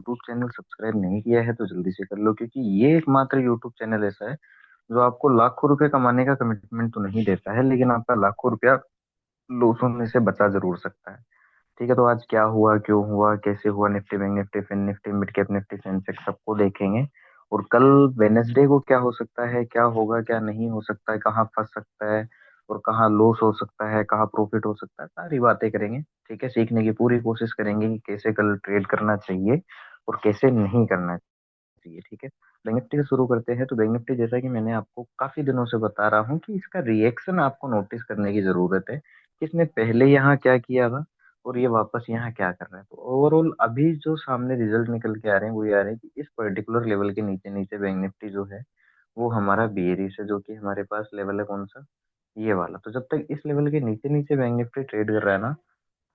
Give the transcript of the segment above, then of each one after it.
YouTube channel subscribe नहीं किया है तो जल्दी से कर लो, क्योंकि ये एकमात्र यूट्यूब चैनल ऐसा है जो आपको लाखों रुपए कमाने का कमिटमेंट तो नहीं देता है, लेकिन आपका लाखों रुपया लॉस होने से बचा जरूर सकता है। ठीक है, तो आज क्या हुआ, क्यों हुआ, कैसे हुआ, Nifty bank Nifty fin Nifty mid cap Nifty Sensex सबको देखेंगे। और कल वेनेसडे को क्या हो सकता है, क्या होगा, क्या नहीं हो सकता है, कहाँ फंस सकता है और कहाँ लॉस हो सकता है, कहाँ प्रॉफिट हो सकता है, सारी बातें करेंगे। ठीक है, सीखने की पूरी कोशिश करेंगे कि कैसे कल ट्रेड करना चाहिए और कैसे नहीं करना चाहिए। ठीक है, बैंक निफ्टी से शुरू करते हैं। तो बैंक निफ्टी, जैसा कि मैंने आपको काफी दिनों से बता रहा हूँ कि इसका रिएक्शन आपको नोटिस करने की जरूरत है कि इसने पहले यहाँ क्या किया था और ये वापस यहाँ क्या कर रहा है। तो ओवरऑल अभी जो सामने रिजल्ट निकल के आ रहे हैं वो ये आ रहे हैं कि इस पर्टिकुलर लेवल के नीचे नीचे बैंक निफ्टी जो है वो हमारा बेयरिश है, जो कि हमारे पास लेवल है कौन सा, ये वाला। तो जब तक इस लेवल के नीचे नीचे बैंक निफ्टी ट्रेड कर रहा है ना,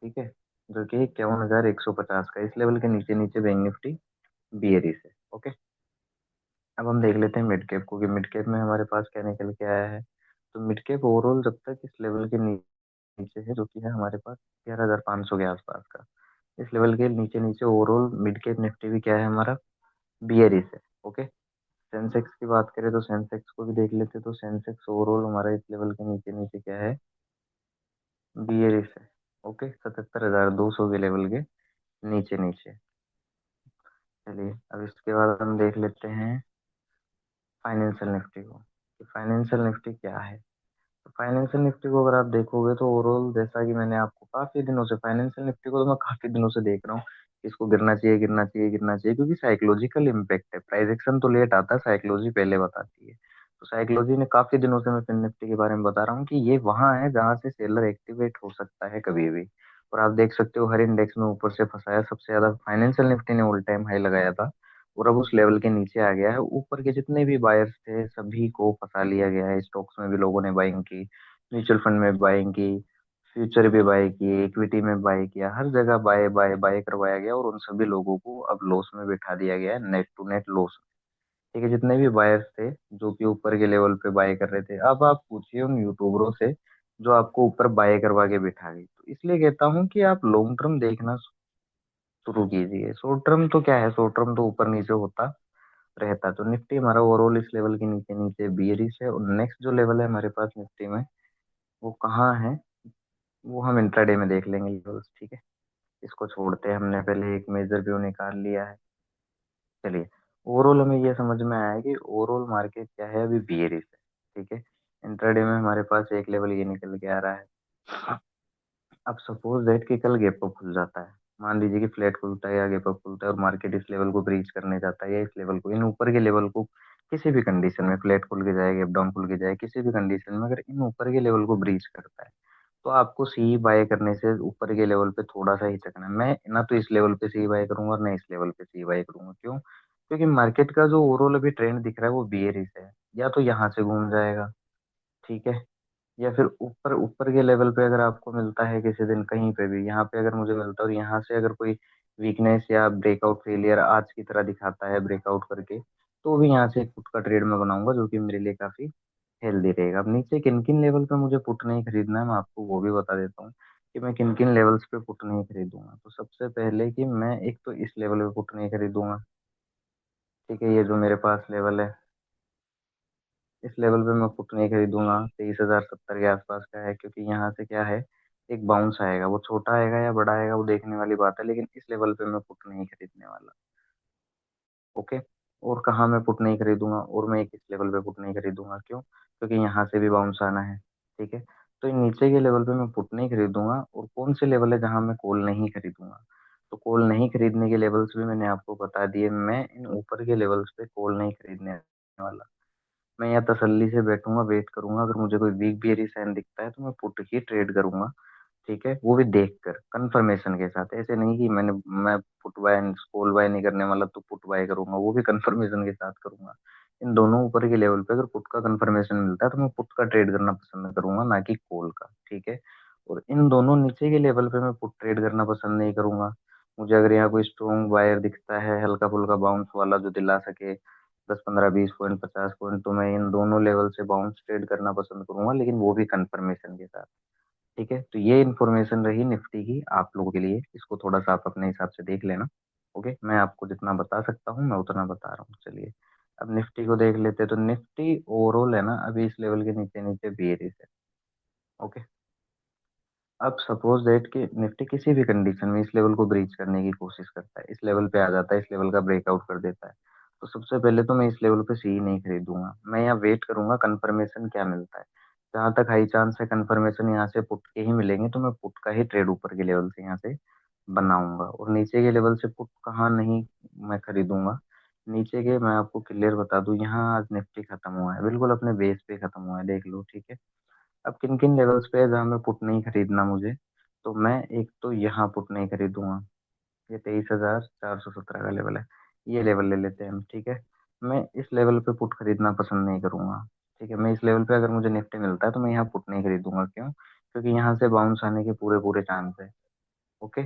ठीक है, जो कि 51,150 का, इस लेवल के नीचे नीचे बैंक निफ्टी बेयरिश है। ओके, अब हम देख लेते हैं मिड कैप को कि मिड कैप में हमारे पास क्या निकल के आया है। तो मिड कैप ओवरऑल जब तक इस लेवल के नीचे है, जो कि है हमारे पास 11,500 के आसपास का, इस लेवल के नीचे नीचे ओवरऑल मिड कैप निफ्टी भी क्या है हमारा, बियरिश है। ओके, सेंसेक्स की बात करें तो सेंसेक्स को भी देख लेते हैं। तो सेंसेक्स ओवरऑल हमारा इस लेवल के नीचे नीचे क्या है, बियरिश है। ओके, 77,200 के लेवल के नीचे नीचे। चलिए, अब इसके बाद हम देख लेते हैं फाइनेंशियल निफ्टी को कि फाइनेंशियल निफ्टी क्या है। तो फाइनेंशियल निफ्टी को अगर आप देखोगे तो ओवरऑल, जैसा कि मैंने आपको काफी दिनों से, फाइनेंशियल निफ्टी को तो मैं काफी दिनों से देख रहा हूँ कि इसको गिरना चाहिए गिरना चाहिए गिरना चाहिए, क्योंकि साइकोलॉजिकल इम्पैक्ट है। प्राइस एक्शन तो लेट आता है, साइकोलॉजी पहले बताती है। तो साइकोलॉजी ने काफी दिनों से, मैं फिन निफ्टी के बारे में बता रहा हूँ कि ये वहां है जहां से सेलर एक्टिवेट हो सकता है कभी भी। और आप देख सकते हो हर इंडेक्स में ऊपर से फंसाया, सबसे ज्यादा फाइनेंशियल निफ्टी ने ऑल टाइम हाई लगाया था और अब उस लेवल के नीचे आ गया है। ऊपर के जितने भी बायर्स थे सभी को फंसा लिया गया है। स्टॉक्स में भी लोगों ने बाइंग की, म्यूचुअल फंड में बाइंग की, फ्यूचर भी बाय किए, इक्विटी में बाय किया, हर जगह बाय बाय बाय करवाया गया और उन सभी लोगों को अब लॉस में बिठा दिया गया है, नेट टू नेट लॉस। ठीक है, जितने भी बायर्स थे जो कि ऊपर के लेवल पे बाय कर रहे थे, अब आप पूछिए उन यूट्यूबरों से जो आपको ऊपर बाय करवा के बिठा गई। तो इसलिए कहता हूँ कि आप लॉन्ग टर्म देखना शुरू कीजिए। शॉर्ट टर्म तो क्या है, शॉर्ट टर्म तो ऊपर नीचे होता रहता है। तो निफ्टी हमारा ओवरऑल इस लेवल के नीचे नीचे बियरिश है। और नेक्स्ट जो लेवल है हमारे पास निफ्टी में, वो कहाँ है, वो हम इंट्राडे में देख लेंगे लेवल्स। ठीक है, इसको छोड़ते हैं, हमने पहले एक मेजर व्यू निकाल लिया है। चलिए, ओवरऑल हमें ये समझ में आया है कि ओवरऑल मार्केट क्या है, अभी बियरिश है। ठीक है, इंट्राडे में हमारे पास एक लेवल ये निकल के आ रहा है। अब सपोज दैट कि कल गैप अप खुल जाता है, मान लीजिए कि फ्लैट खुलता है या गैप अप खुलता है और मार्केट इस लेवल को ब्रीच करने जाता है या इस लेवल को, इन ऊपर के लेवल को, किसी भी कंडीशन में, फ्लैट खुल के जाए, गैप डाउन खुल के जाए, किसी भी कंडीशन में अगर इन ऊपर के लेवल को ब्रीच करता है तो आपको सी बाय करने से ऊपर के लेवल पे थोड़ा सा ही चकना है। मैं ना तो इस लेवल पे सी बाय करूंगा और ना इस लेवल पे सी बाय करूंगा। क्यों? क्योंकि मार्केट का जो ओवरऑल अभी ट्रेंड दिख रहा है वो बियरिश है। या तो यहाँ से घूम जाएगा, ठीक है, या फिर ऊपर ऊपर के लेवल पे अगर आपको मिलता है किसी दिन कहीं पे भी, यहाँ पे अगर मुझे मिलता है और यहाँ से अगर कोई वीकनेस या ब्रेकआउट फेलियर आज की तरह दिखाता है ब्रेकआउट करके, तो भी यहाँ से एक पुट का ट्रेड में बनाऊंगा, जो कि मेरे लिए काफी हेल्दी रहेगा। अब नीचे किन किन लेवल पे मुझे पुट नहीं खरीदना है मैं आपको वो भी बता देता हूँ कि मैं किन किन लेवल्स पे पुट नहीं खरीदूंगा। तो सबसे पहले कि मैं एक तो इस लेवल पे पुट नहीं खरीदूंगा। ठीक है, ये जो मेरे पास लेवल है, इस लेवल पे मैं पुट नहीं खरीदूंगा। 23,070 के आसपास का है, क्योंकि यहाँ से क्या है, एक बाउंस आएगा, वो छोटा आएगा या बड़ा आएगा वो देखने वाली बात है, लेकिन इस लेवल पे मैं पुट नहीं खरीदने वाला। ओके, और कहाँ मैं पुट नहीं खरीदूंगा, और मैं एक इस लेवल पे पुट नहीं खरीदूंगा। क्यों? क्योंकि यहाँ से भी बाउंस आना है। ठीक है, तो इन नीचे के लेवल पे मैं पुट नहीं खरीदूंगा। और कौन से लेवल है जहां मैं कॉल नहीं खरीदूंगा, तो कॉल नहीं खरीदने के लेवल्स भी मैंने आपको बता दिए। मैं इन ऊपर के लेवल्स पे कॉल नहीं खरीदने वाला। मैं यहाँ तसल्ली से बैठूंगा, वेट करूंगा, अगर मुझे कोई वीक बियरी साइन दिखता है तो मैं पुट ही ट्रेड करूंगा। ठीक है, वो भी देख कर कंफर्मेशन के साथ, ऐसे नहीं कि मैं पुट बाय कॉल बाय नहीं करने वाला तो पुट बाय करूंगा, वो भी कंफर्मेशन के साथ करूंगा। इन दोनों ऊपर के लेवल पे अगर पुट का कंफर्मेशन मिलता है तो मैं पुट का ट्रेड करना पसंद करूंगा, ना कि कॉल का। ठीक है, और इन दोनों नीचे के लेवल पे मैं पुट ट्रेड करना पसंद नहीं करूंगा। मुझे अगर यहाँ कोई स्ट्रॉन्ग बायर दिखता है, हल्का फुल्का बाउंस वाला जो दिला सके 10 15 20 पॉइंट 50 पॉइंट, तो मैं इन दोनों लेवल से बाउंस ट्रेड करना पसंद करूंगा, लेकिन वो भी कंफर्मेशन के साथ। ठीक है, तो ये इन्फॉर्मेशन रही निफ्टी की आप लोगों के लिए, इसको थोड़ा सा आप अपने हिसाब से देख लेना। ओके, मैं आपको जितना बता सकता हूँ मैं उतना बता रहा हूँ। चलिए, अब निफ्टी को देख लेते हैं। तो निफ्टी ओवरऑल है ना अभी इस लेवल के नीचे नीचे बेरिश है। ओके, अब सपोज दैट कि निफ्टी किसी भी कंडीशन में इस लेवल को ब्रीच करने की कोशिश करता है, इस लेवल पे आ जाता है, इस लेवल का ब्रेकआउट कर देता है, तो सबसे पहले तो मैं इस लेवल पे सी नहीं खरीदूंगा। मैं यहाँ वेट करूंगा कंफर्मेशन क्या मिलता है। जहां तक हाई चांस है कंफर्मेशन यहाँ से पुट के ही मिलेंगे, तो मैं पुट का ही ट्रेड ऊपर के लेवल से यहाँ से बनाऊंगा। और नीचे के लेवल से पुट कहाँ नहीं मैं खरीदूंगा। नीचे के मैं आपको क्लियर बता दूं, यहाँ आज निफ्टी खत्म हुआ है, बिल्कुल अपने बेस पे खत्म हुआ है, देख लो। ठीक है, अब किन किन लेवल्स पे है जहाँ मैं पुट नहीं खरीदना मुझे, तो मैं एक तो यहाँ पुट नहीं खरीदूंगा। ये 23,417 का लेवल है, ये लेवल ले लेते हैं हम। ठीक है, मैं इस लेवल पे पुट खरीदना पसंद नहीं करूंगा। ठीक है, मैं इस लेवल पे अगर मुझे निफ्टी मिलता है तो मैं यहाँ पुट नहीं खरीदूंगा। क्यों? क्योंकि यहाँ से बाउंस आने के पूरे पूरे चांस है। ओके,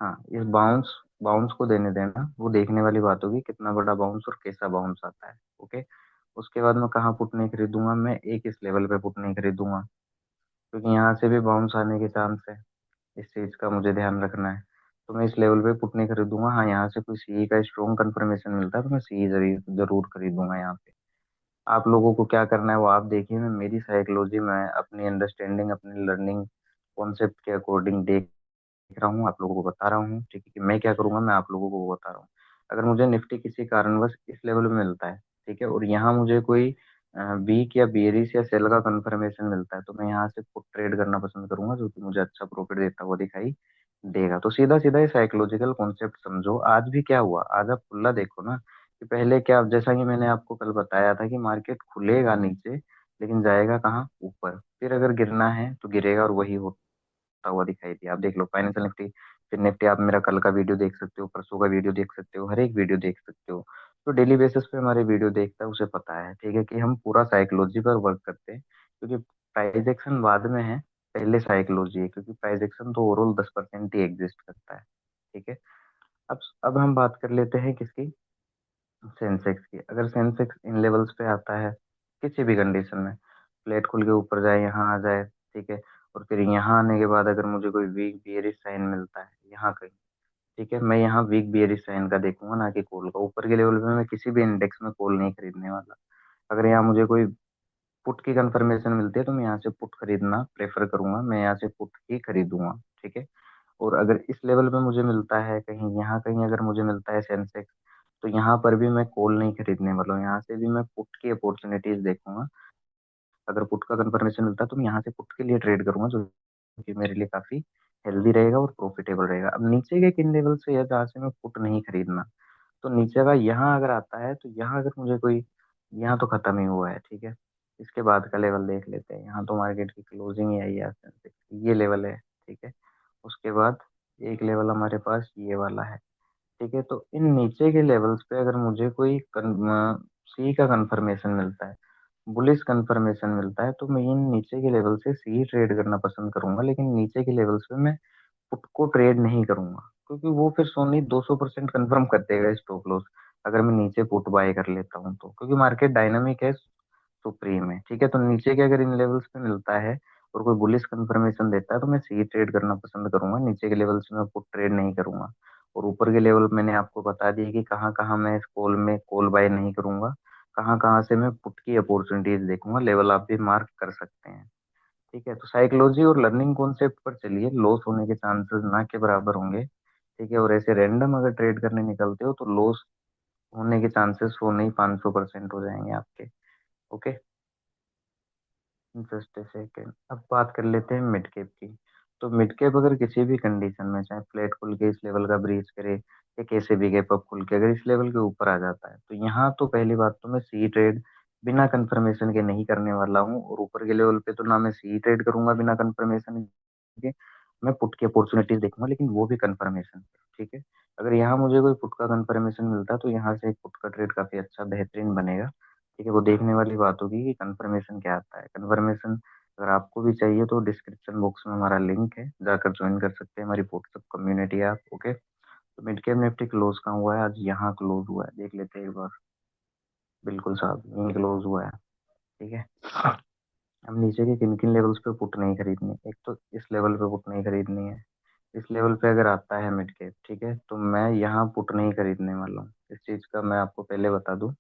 हाँ, इस बाउंस बाउंस को देने देना, वो देखने वाली बात होगी कितना बड़ा बाउंस और कैसा बाउंस आता है। ओके, उसके बाद मैं कहाँ पुट नहीं खरीदूंगा, मैं एक इस लेवल पे पुट नहीं खरीदूंगा, क्योंकि यहाँ से भी बाउंस आने के चांस है। इस चीज का मुझे ध्यान रखना है। तो मैं इस लेवल पे पुट नहीं खरीदूंगा। हाँ, यहाँ से कोई सीई का स्ट्रॉन्ग कंफर्मेशन मिलता है तो मैं सीई जरूर जरूर खरीदूंगा यहाँ पे। आप लोगों को क्या करना है वो आप देखिए। मैं मेरी साइकोलॉजी, मैं अपनी अंडरस्टैंडिंग, अपनी लर्निंग कॉन्सेप्ट के अकॉर्डिंग देख रहा हूँ, आप लोगों को बता रहा हूँ। ठीक है, कि मैं क्या करूंगा मैं आप लोगों को वो बता रहा हूँ। अगर मुझे निफ्टी किसी कारणवश इस लेवल में मिलता है, ठीक है, और यहाँ मुझे कोई वीक या बेयरिश या सेल का कंफर्मेशन मिलता है, तो मैं यहाँ से पुट ट्रेड करना पसंद करूंगा, जो कि मुझे अच्छा प्रॉफिट देता हुआ दिखाई देगा। तो सीधा सीधा ये साइकोलॉजिकल कॉन्सेप्ट समझो। आज भी क्या हुआ, आज आप खुला देखो ना, कि पहले क्या, जैसा कि मैंने आपको कल बताया था कि मार्केट खुलेगा नीचे लेकिन जाएगा कहाँ, ऊपर। फिर अगर गिरना है तो गिरेगा, और वही हुआ दिखाई दिया। आप देख लो फाइनेंशियल निफ्टी, फिर निफ्टी, आप मेरा कल का वीडियो देख सकते हो, परसों का वीडियो देख सकते हो, हर एक वीडियो देख सकते हो। तो डेली बेसिस पे हमारे वीडियो देखता है उसे पता है, ठीक है, कि हम पूरा साइकोलॉजी पर वर्क करते हैं। क्योंकि प्राइस एक्शन बाद में है, पहले साइकोलॉजी है, क्योंकि प्राइस एक्शन तो ओवरऑल 10% ही एग्जिस्ट करता है। ठीक है, अब हम बात कर लेते हैं किसकी, सेंसेक्स की। अगर सेंसेक्स इन लेवल्स पे आता है किसी भी कंडीशन में, प्लेट खुल के ऊपर जाए, यहाँ आ जाए, ठीक है, और फिर यहाँ आने के बाद अगर मुझे कोई वीक बियरिश साइन मिलता है यहाँ कहीं, ठीक है, मैं यहाँ वीक बियरिश साइन का देखूंगा, ना कि कॉल का। ऊपर के लेवल पे मैं किसी भी इंडेक्स में कॉल नहीं खरीदने वाला। अगर यहाँ मुझे कोई पुट की कंफर्मेशन मिलती है तो मैं यहाँ से पुट खरीदना प्रेफर करूंगा, मैं यहाँ से पुट ही खरीदूंगा। ठीक है, और अगर इस लेवल पे मुझे मिलता है कहीं, यहाँ कहीं अगर मुझे मिलता है सेंसेक्स, तो यहाँ पर भी मैं कॉल नहीं खरीदने वाला हूँ, यहाँ से भी मैं पुट की अपॉर्चुनिटीज देखूंगा। अगर पुट का कंफर्मेशन मिलता है तो मैं यहाँ से पुट के लिए ट्रेड करूंगा, जो कि मेरे लिए काफी हेल्दी रहेगा और प्रॉफिटेबल रहेगा। अब नीचे के किन लेवल से है जहाँ से मैं पुट नहीं खरीदना, तो नीचे का यहाँ अगर आता है तो यहाँ अगर मुझे कोई, यहाँ तो खत्म ही हुआ है, ठीक है, इसके बाद का लेवल देख लेते हैं। यहाँ तो मार्केट की क्लोजिंग ही आई है, ये लेवल है, ठीक है, उसके बाद एक लेवल हमारे पास ये वाला है। ठीक है, तो इन नीचे के लेवल्स पे अगर मुझे कोई सी का कंफर्मेशन मिलता है, बुलिश कंफर्मेशन मिलता है, तो मैं इन नीचे के लेवल से सी ट्रेड करना पसंद करूंगा। लेकिन नीचे के लेवल्स पे मैं पुट को ट्रेड नहीं करूंगा, क्योंकि वो फिर सोनी 200% कंफर्म कर देगा स्टॉप लॉस, अगर मैं नीचे पुट बाय कर लेता हूँ तो। क्योंकि मार्केट डायनामिक है, सुप्रीम है। ठीक है, तो नीचे के अगर इन लेवल्स पे मिलता है और कोई बुलिश कंफर्मेशन देता है तो मैं सी ट्रेड करना पसंद करूंगा, नीचे के लेवल से मैं पुट ट्रेड नहीं करूंगा। और ऊपर के लेवल मैंने आपको बता दिया कि कहाँ कहाँ मैं इस कॉल में कॉल बाय नहीं करूंगा, कहाँ कहाँ से मैं पुट की अपॉर्चुनिटीज देखूंगा। लेवल आप भी मार्क कर सकते हैं। ठीक है, तो साइकोलॉजी और लर्निंग कॉन्सेप्ट पर चलिए। लॉस होने के चांसेस ना के बराबर होंगे, ठीक है, और ऐसे रैंडम अगर ट्रेड करने निकलते हो तो लॉस होने के चांसेस हो नहीं 500% हो जाएंगे आपके। ओके, जस्ट ए सेकेंड, अब बात कर लेते हैं मिड कैप की। तो मिड कैप अगर किसी भी कंडीशन में, चाहे फ्लैट खुल के इस लेवल का ब्रीच करे या कैसे भी गैप अप खुल के अगर इस लेवल के ऊपर आ जाता है, तो यहाँ तो पहली बात तो मैं सी ट्रेड बिना कंफर्मेशन के नहीं करने वाला हूँ। और ऊपर के लेवल पे तो ना मैं सी ट्रेड करूंगा बिना कंफर्मेशन के, मैं पुट की अपॉर्चुनिटीज देखूंगा, लेकिन वो भी कंफर्मेशन। ठीक है, अगर यहाँ मुझे कोई पुट का कंफर्मेशन मिलता है तो यहाँ से एक पुट का ट्रेड काफी अच्छा बेहतरीन बनेगा। ठीक है, वो देखने वाली बात होगी कि कंफर्मेशन क्या आता है। कंफर्मेशन अगर आपको भी चाहिए तो डिस्क्रिप्शन बॉक्स में हमारा लिंक है, जाकर ज्वाइन कर सकते हैं, हमारी व्हाट्सएप कम्युनिटी है आप। ओके, तो मिड कैप निफ्टी क्लोज कहाँ हुआ है, आज यहाँ क्लोज हुआ है, देख लेते हैं एक बार। बिल्कुल साहब, यहीं क्लोज हुआ है। ठीक है, हम नीचे के किन किन लेवल्स पे पुट नहीं खरीदनी, एक तो इस लेवल पे पुट नहीं खरीदनी है, इस लेवल पे अगर आता है मिड कैप, ठीक है, तो मैं यहाँ पुट नहीं खरीदने वाला हूँ। इस चीज का मैं आपको पहले बता दूं।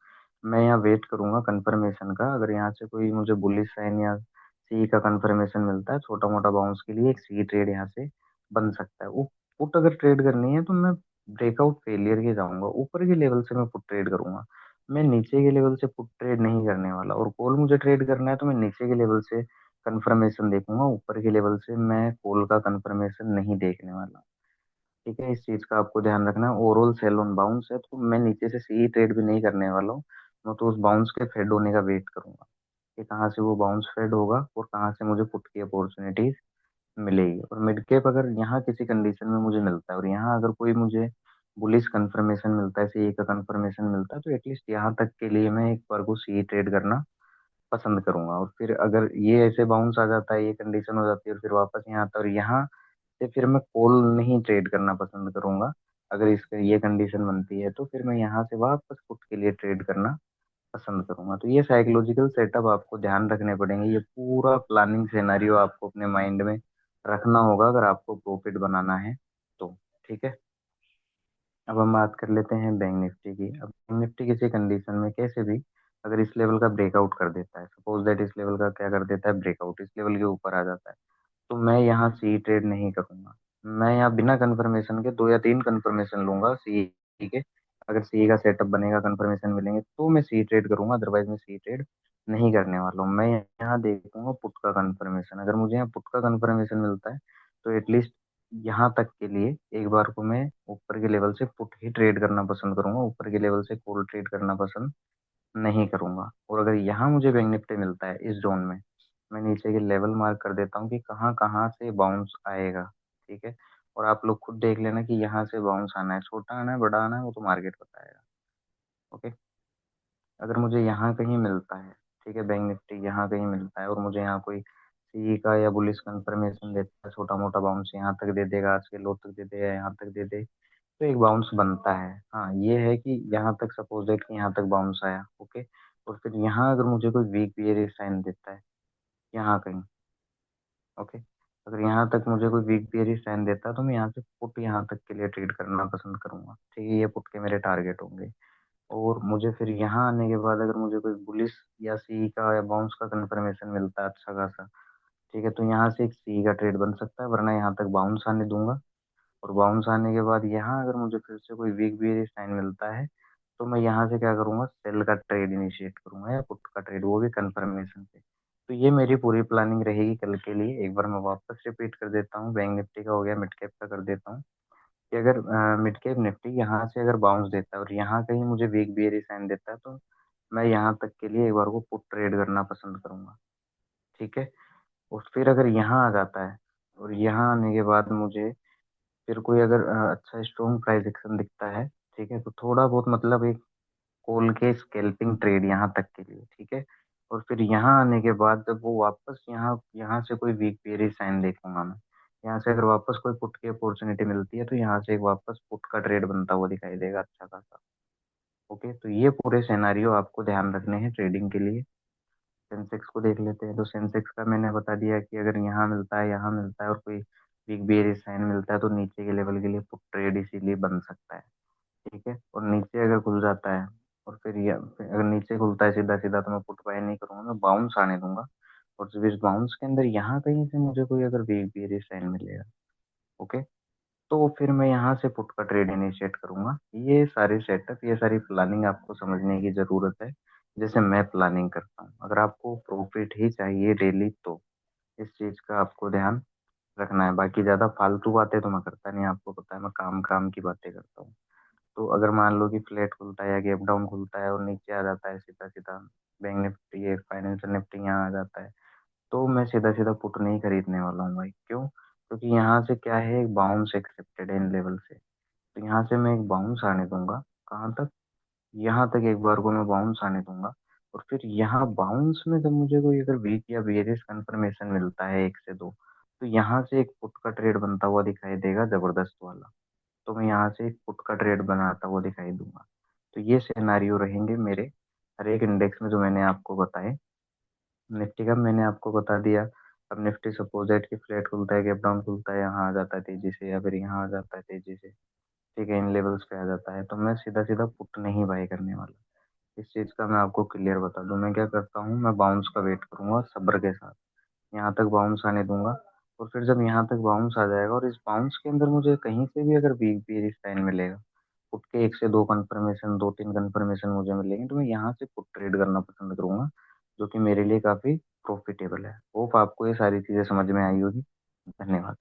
मैं यहाँ वेट करूंगा कंफर्मेशन का। अगर यहाँ से कोई मुझे बुलिश साइन या सी का कंफर्मेशन मिलता है छोटा मोटा बाउंस के लिए, एक सी ट्रेड यहाँ से बन सकता है। वो पुट अगर ट्रेड करनी है तो मैं ब्रेकआउट फेलियर के जाऊंगा, ऊपर के लेवल से मैं पुट ट्रेड करूंगा। मैं नीचे के लेवल से पुट ट्रेड नहीं करने वाला। और कॉल मुझे ट्रेड करना है तो मैं नीचे के लेवल से कंफर्मेशन देखूंगा, ऊपर के लेवल से मैं कॉल का कंफर्मेशन नहीं देखने वाला। ठीक है, इस चीज का आपको ध्यान रखना है। ओवरऑल सेल ऑन बाउंस है तो मैं नीचे से सी ट्रेड भी नहीं करने वाला हूँ। मैं तो उस बाउंस के फेड होने का वेट करूंगा कि कहाँ से वो बाउंस फेड होगा और कहाँ से मुझे पुट की अपॉर्चुनिटीज मिलेगी। और मिड कैप अगर यहाँ किसी कंडीशन में मुझे मिलता है और यहाँ अगर कोई मुझे बुलिश कंफर्मेशन मिलता है, सी का कंफर्मेशन मिलता है, तो एटलीस्ट यहाँ तक के लिए मैं एक बार को सी ट्रेड करना पसंद करूंगा। और फिर अगर ये ऐसे बाउंस आ जाता है, ये कंडीशन हो जाती है और फिर वापस यहाँ आता है और यहाँ से फिर मैं कॉल नहीं ट्रेड करना पसंद करूंगा। अगर इसका ये कंडीशन बनती है तो फिर मैं यहाँ से वापस पुट के लिए ट्रेड करना पसंद करूंगा। तो ये साइकोलॉजिकल सेटअप आपको ध्यान रखने पड़ेंगे। ये पूरा प्लानिंग सिनेरियो आपको अपने माइंड में रखना होगा अगर आपको प्रॉफिट बनाना है तो। ठीक है, अब हम बात कर लेते हैं बैंक निफ्टी की। अब बैंक निफ्टी किसी कंडीशन में कैसे भी अगर इस लेवल का ब्रेकआउट कर देता है, सपोज दैट इस लेवल का क्या कर देता है, ब्रेकआउट इस लेवल के ऊपर आ जाता है, तो मैं यहाँ सी ट्रेड नहीं करूंगा। मैं यहाँ बिना कंफर्मेशन के दो या तीन कंफर्मेशन लूंगा सी के। अगर सी का सेटअप बनेगा, कंफर्मेशन मिलेंगे तो मैं सी ट्रेड करूंगा, अदरवाइज मैं सी ट्रेड नहीं करने वाला हूँ। मैं यहाँ देखूंगा पुट का कंफर्मेशन। अगर मुझे यहाँ पुट का कंफर्मेशन मिलता है तो एटलीस्ट यहाँ तक के लिए एक बार को मैं ऊपर के लेवल से पुट ही ट्रेड करना पसंद करूंगा, ऊपर के लेवल से कॉल ट्रेड करना पसंद नहीं करूंगा। और अगर यहाँ मुझे बैंक निफ्टी मिलता है इस जोन में, मैं नीचे के लेवल मार्क कर देता हूँ कि कहाँ कहाँ से बाउंस आएगा। ठीक है, और आप लोग खुद देख लेना कि यहाँ से बाउंस आना है, छोटा आना है, बड़ा आना है, वो तो मार्केट बताएगा। ओके, अगर मुझे यहाँ कहीं मिलता है, ठीक है, बैंक निफ्टी यहाँ कहीं मिलता है और मुझे यहाँ कोई सी का या बुलिश कंफर्मेशन देता है, छोटा मोटा बाउंस यहाँ तक दे देगा, आज के लो तक दे देगा, यहाँ तक दे दे, तो एक बाउंस बनता है। हाँ, ये है कि यहाँ तक सपोज दैट कि यहाँ तक बाउंस आया। ओके, और फिर यहाँ अगर मुझे कोई वीक बियरिश साइन देता है यहाँ कहीं, ओके, अगर यहाँ तक मुझे कोई वीक बियरिश साइन देता है तो मैं यहाँ से पुट यहाँ तक के लिए ट्रेड करना पसंद करूंगा। ठीक है, ये पुट के मेरे टारगेट होंगे। और मुझे फिर यहाँ आने के बाद अगर मुझे कोई बुलिश या सी का या बाउंस का कंफर्मेशन मिलता है अच्छा खासा, ठीक है, तो यहाँ से एक सी का ट्रेड बन सकता है, वरना यहाँ तक बाउंस आने दूंगा। और बाउंस आने के बाद यहाँ अगर मुझे फिर से कोई वीक बियरिश साइन मिलता है तो मैं यहाँ से क्या करूंगा, सेल का ट्रेड इनिशिएट करूंगा या पुट का ट्रेड, वो भी कंफर्मेशन पे। तो ये मेरी पूरी प्लानिंग रहेगी कल के लिए। एक बार मैं वापस रिपीट कर देता हूँ, बैंक निफ्टी का हो गया, मिड कैप का कर देता हूँ कि अगर मिड कैप निफ्टी यहाँ से अगर बाउंस देता है और यहाँ कहीं मुझे वीक बियरिश साइन देता है तो मैं यहाँ तक के लिए एक बार को पुट ट्रेड करना पसंद करूंगा। ठीक है, और फिर अगर यहाँ आ जाता है और यहाँ आने के बाद मुझे फिर कोई अगर अच्छा स्ट्रॉन्ग प्राइस एक्शन दिखता है, ठीक है, तो थोड़ा बहुत मतलब एक कॉल के स्कैल्पिंग ट्रेड यहाँ तक के लिए। ठीक है, और फिर यहाँ आने के बाद जब वो वापस यहाँ यहाँ से कोई वीक बेयरिश साइन देखूंगा मैं, यहाँ से अगर वापस कोई पुट की अपॉर्चुनिटी मिलती है तो यहाँ से एक वापस पुट का ट्रेड बनता हुआ दिखाई देगा अच्छा खासा। ओके, तो ये पूरे सिनेरियो आपको ध्यान रखने हैं ट्रेडिंग के लिए। सेंसेक्स को देख लेते हैं। तो सेंसेक्स का मैंने बता दिया कि अगर यहाँ मिलता है, यहाँ मिलता है और कोई बिग बेयरिश साइन मिलता है तो नीचे के लेवल के लिए पुट ट्रेड इसीलिए बन सकता है। ठीक है, और नीचे अगर खुल जाता है और फिर अगर नीचे खुलता है सीधा सीधा तो मैं पुट बाय नहीं करूंगा, मैं बाउंस आने दूंगा। और जब इस बाउंस के अंदर यहाँ कहीं से मुझे कोई अगर बिग बेयरिश साइन मिलेगा, ओके, तो फिर मैं यहाँ से पुट का ट्रेड इनिशिएट करूंगा। ये सारे सेटअप, ये सारी प्लानिंग आपको समझने की जरूरत है, जैसे मैं प्लानिंग करता हूँ। अगर आपको प्रॉफिट ही चाहिए डेली तो इस चीज का आपको ध्यान रखना है। बाकी ज्यादा फालतू बातें तो मैं करता नहीं, आपको पता है मैं काम काम की बातें करता हूँ। तो अगर मान लो कि फ्लैट खुलता है या गैप डाउन खुलता है और नीचे आ जाता है सीधा सीधा, बैंक निफ्टी या फाइनेंशियल निफ्टी यहाँ आ जाता है, तो मैं सीधा सीधा पुट नहीं खरीदने वाला हूँ भाई। क्यों? क्योंकि यहाँ से क्या है, एक बाउंस एक्सेप्टेड है इन लेवल से, तो यहाँ से मैं एक बाउंस आने दूंगा। कहाँ तक? यहाँ तक एक बार को मैं बाउंस आने दूंगा। और फिर यहाँ बाउंस में जब मुझे कोई अगर वीक या बेयरिश कंफर्मेशन मिलता है एक से दो, तो यहाँ से एक पुट का ट्रेड बनता हुआ दिखाई देगा जबरदस्त वाला, तो मैं यहाँ से एक पुट का ट्रेड बनाता हुआ दिखाई दूंगा। तो ये सिनेरियो रहेंगे मेरे हर एक इंडेक्स में जो मैंने आपको बताए। निफ्टी का मैंने आपको बता दिया। अब निफ्टी सपोज दैट कि फ्लैट खुलता है, गैप डाउन खुलता है, यहाँ आ जाता है तेजी से, या फिर यहाँ आ जाता है तेजी से, ठीक है, इन लेवल्स पे आ जाता है, तो मैं सीधा सीधा पुट नहीं बाय करने वाला। इस चीज का मैं आपको क्लियर बता दूं, मैं क्या करता हूँ, मैं बाउंस का वेट करूंगा सब्र के साथ, यहाँ तक बाउंस आने दूंगा। और फिर जब यहाँ तक बाउंस आ जाएगा और इस बाउंस के अंदर मुझे कहीं से भी अगर वीक बेरिश साइन मिलेगा, पुट के एक से दो कंफर्मेशन, दो तीन कंफर्मेशन मुझे मिलेंगे, तो मैं यहाँ से पुट ट्रेड करना पसंद करूंगा, जो कि मेरे लिए काफी प्रॉफिटेबल है। होप आपको ये सारी चीजें समझ में आई होगी। धन्यवाद।